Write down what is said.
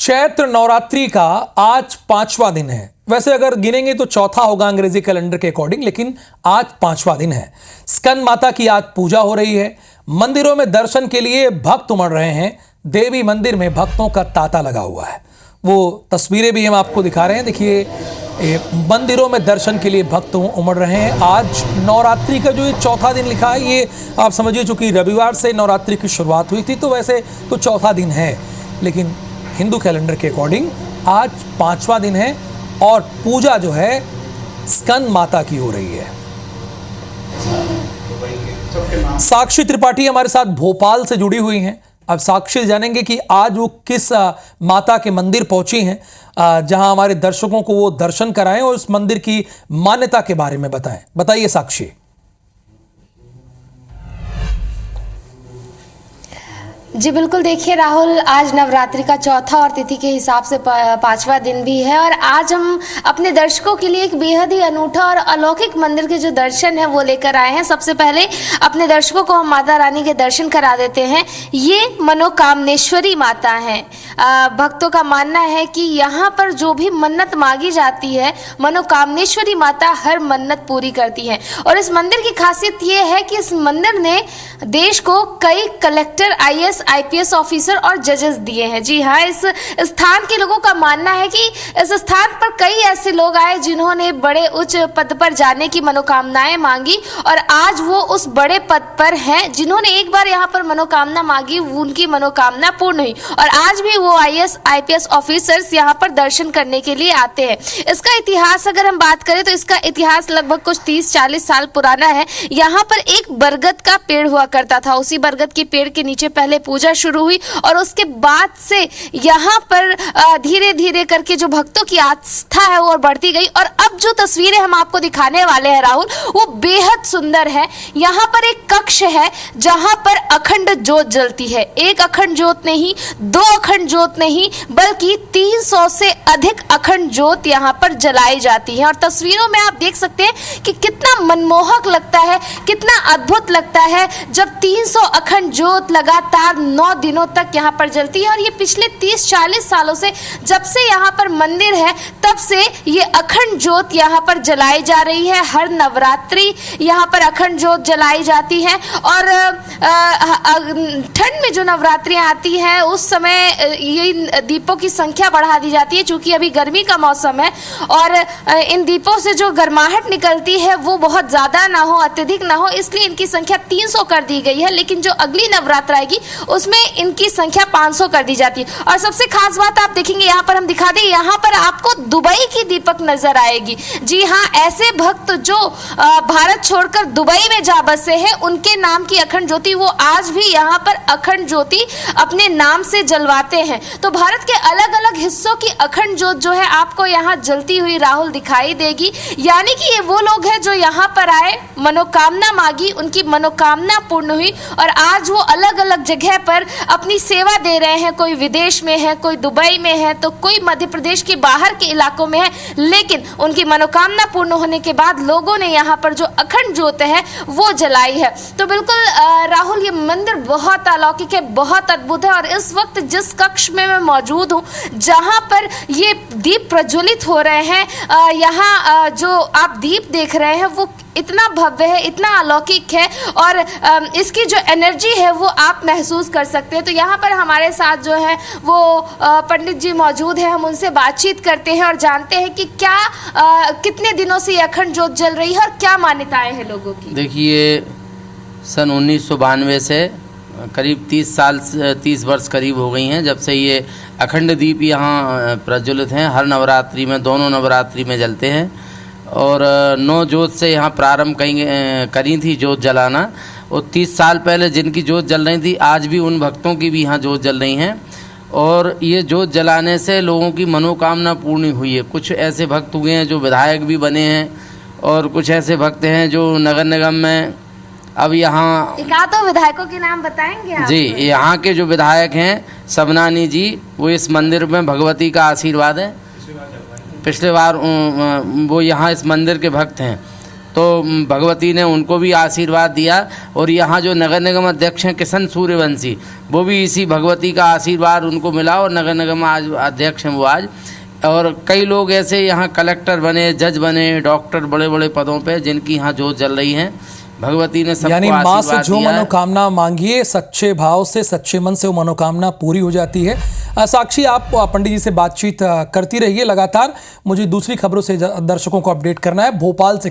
चैत्र नवरात्रि का आज 5वां दिन है। वैसे अगर गिनेंगे तो चौथा होगा अंग्रेजी कैलेंडर के अकॉर्डिंग, लेकिन आज 5वां दिन है। स्कंद माता की आज पूजा हो रही है। मंदिरों में दर्शन के लिए भक्त उमड़ रहे हैं। देवी मंदिर में भक्तों का तांता लगा हुआ है। वो तस्वीरें भी हम आपको दिखा रहे हैं। देखिए, मंदिरों में दर्शन के लिए भक्त उमड़ रहे हैं। आज नवरात्रि का जो ये चौथा दिन लिखा है, ये आप समझिए चूंकि रविवार से नवरात्रि की शुरुआत हुई थी, तो वैसे तो चौथा दिन है, लेकिन हिंदू कैलेंडर के अकॉर्डिंग आज 5वां दिन है और पूजा जो है स्कंद माता की हो रही है। साक्षी त्रिपाठी हमारे साथ भोपाल से जुड़ी हुई हैं। अब साक्षी जानेंगे कि आज वो किस माता के मंदिर पहुंची हैं, जहां हमारे दर्शकों को वो दर्शन कराएं और उस मंदिर की मान्यता के बारे में बताएं। बताइए साक्षी। जी बिल्कुल, देखिए राहुल, आज नवरात्रि का चौथा और तिथि के हिसाब से 5वां दिन भी है और आज हम अपने दर्शकों के लिए एक बेहद ही अनूठा और अलौकिक मंदिर के जो दर्शन है वो लेकर आए हैं। सबसे पहले अपने दर्शकों को हम माता रानी के दर्शन करा देते हैं। ये मनोकामनेश्वरी माता हैं। भक्तों का मानना है कि यहाँ पर जो भी मन्नत मांगी जाती है, मनोकामनेश्वरी माता हर मन्नत पूरी करती है। और इस मंदिर की खासियत ये है कि इस मंदिर ने देश को कई कलेक्टर, IAS, IPS ऑफिसर और जजेस दिए हैं। जी हाँ, इस स्थान के लोगों का मानना है कि इस स्थान पर कई ऐसे लोग आए जिन्होंने बड़े उच्च पद पर जाने की मनोकामनाएं मांगी और आज वो उस बड़े पद पर हैं। जिन्होंने एक बार यहाँ पर मनोकामना मांगी, उनकी मनोकामना पूर्ण हुई और आज भी वो IAS, IPS ऑफिसर्स यहाँ पर दर्शन करने के लिए आते हैं। इसका इतिहास अगर हम बात करें तो इसका इतिहास लगभग कुछ 30-40 साल पुराना है। यहाँ पर एक बरगद का पेड़ हुआ करता था। उसी बरगद के पेड़ के नीचे पहले पूजा शुरू हुई और उसके बाद से यहाँ पर धीरे धीरे करके जो भक्तों की आस्था है वो बढ़ती गई। और अब जो तस्वीरें हम आपको दिखाने वाले हैं राहुल, वो बेहद सुंदर है। यहाँ पर एक कक्ष है जहाँ पर अखंड ज्योत जलती है। एक अखंड ज्योत नहीं, 2 अखंड ज्योत नहीं, बल्कि 300 से अधिक अखंड ज्योत यहाँ पर जलाई जाती है। और तस्वीरों में आप देख सकते हैं कि कितना मनमोहक लगता है, कितना अद्भुत लगता है जब 300 अखंड ज्योत लगातार 9 दिनों तक यहाँ पर जलती है। और ये पिछले 30-40 सालों से, जब से यहाँ पर मंदिर है, तब से ये अखंड ज्योत यहाँ पर जलाई जा रही है। हर नवरात्रि यहाँ पर अखंड ज्योत जलाई जाती है। और ठंड में जो नवरात्रियाँ आती हैं उस समय ये दीपों की संख्या बढ़ा दी जाती है, चूंकि अभी गर्मी का मौसम है और इन दीपों से जो गर्माहट निकलती है वो बहुत ज़्यादा ना हो, अत्यधिक ना हो, इसलिए इनकी संख्या 300 कर दी गई है। लेकिन जो अगली नवरात्र आएगी उसमें इनकी संख्या 500 कर दी जाती है। और सबसे खास बात आप देखेंगे, यहाँ पर हम दिखा दें, यहाँ पर आपको दुबई की दीपक नजर आएगी। जी हाँ, ऐसे भक्त जो भारत छोड़कर दुबई में जा बसे हैं, उनके नाम की अखंड ज्योति वो आज भी यहाँ पर अखंड ज्योति अपने नाम से जलवाते हैं। तो भारत के अलग अलग हिस्सों की अखंड ज्योत जो है आपको यहाँ जलती हुई राहुल दिखाई देगी। यानी कि ये वो लोग हैं जो यहाँ पर आए, मनोकामना मांगी, उनकी मनोकामना पूर्ण हुई और आज वो अलग अलग जगह पर अपनी सेवा दे रहे हैं। कोई विदेश में है, कोई दुबई में है, तो कोई मध्य प्रदेश के बाहर के इलाकों में है, लेकिन उनकी मनोकामना पूर्ण होने के बाद लोगों ने यहाँ पर जो अखंड ज्योत है वो जलाई है। तो बिल्कुल राहुल, ये मंदिर बहुत अलौकिक है, बहुत अद्भुत है। और इस वक्त जिस कक्ष में मैं मौजूद हूँ, जहाँ पर ये दीप प्रज्वलित हो रहे हैं, यहाँ जो आप दीप देख रहे हैं वो इतना भव्य है, इतना अलौकिक है और इसकी जो एनर्जी है वो आप महसूस कर सकते हैं। तो यहाँ पर हमारे साथ जो है वो पंडित जी मौजूद हैं। हम उनसे बातचीत करते हैं और जानते हैं कि क्या कितने दिनों से ये अखंड ज्योत जल रही है और क्या मान्यताएं हैं लोगों की। देखिए, सन 1992 से करीब 30 वर्ष करीब हो गई हैं जब से ये अखंड दीप यहाँ प्रज्वलित हैं। हर नवरात्रि में, दोनों नवरात्रि में जलते हैं और 9 ज्योत से यहाँ प्रारंभ करी थी ज्योत जलाना। और 30 साल पहले जिनकी ज्योत जल रही थी, आज भी उन भक्तों की भी यहाँ ज्योत जल रही हैं और ये ज्योत जलाने से लोगों की मनोकामना पूर्ण हुई है। कुछ ऐसे भक्त हुए हैं जो विधायक भी बने हैं और कुछ ऐसे भक्त हैं जो नगर निगम में अब यहाँ तो विधायकों के नाम बताएंगे आप? जी, यहाँ के जो विधायक हैं सबनानी जी, वो इस मंदिर में भगवती का आशीर्वाद है, पिछले बार वो यहाँ इस मंदिर के भक्त हैं। तो भगवती ने उनको भी आशीर्वाद दिया। और यहाँ जो नगर निगम अध्यक्ष हैं किशन सूर्यवंशी, वो भी इसी भगवती का आशीर्वाद उनको मिला और नगर निगम आज अध्यक्ष हैं वो आज। और कई लोग ऐसे यहाँ कलेक्टर बने, जज बने, डॉक्टर, बड़े बड़े पदों पे जिनकी यहाँ जोत जल रही है। भगवती ने सबको यानी माँ से आशीर्वाद जो दिया है। मनोकामना मांगिए, सच्चे भाव से, सच्चे मन से वो मनोकामना पूरी हो जाती है। साक्षी, आप पंडित जी से बातचीत करती रहिए लगातार। मुझे दूसरी खबरों से दर्शकों को अपडेट करना है। भोपाल से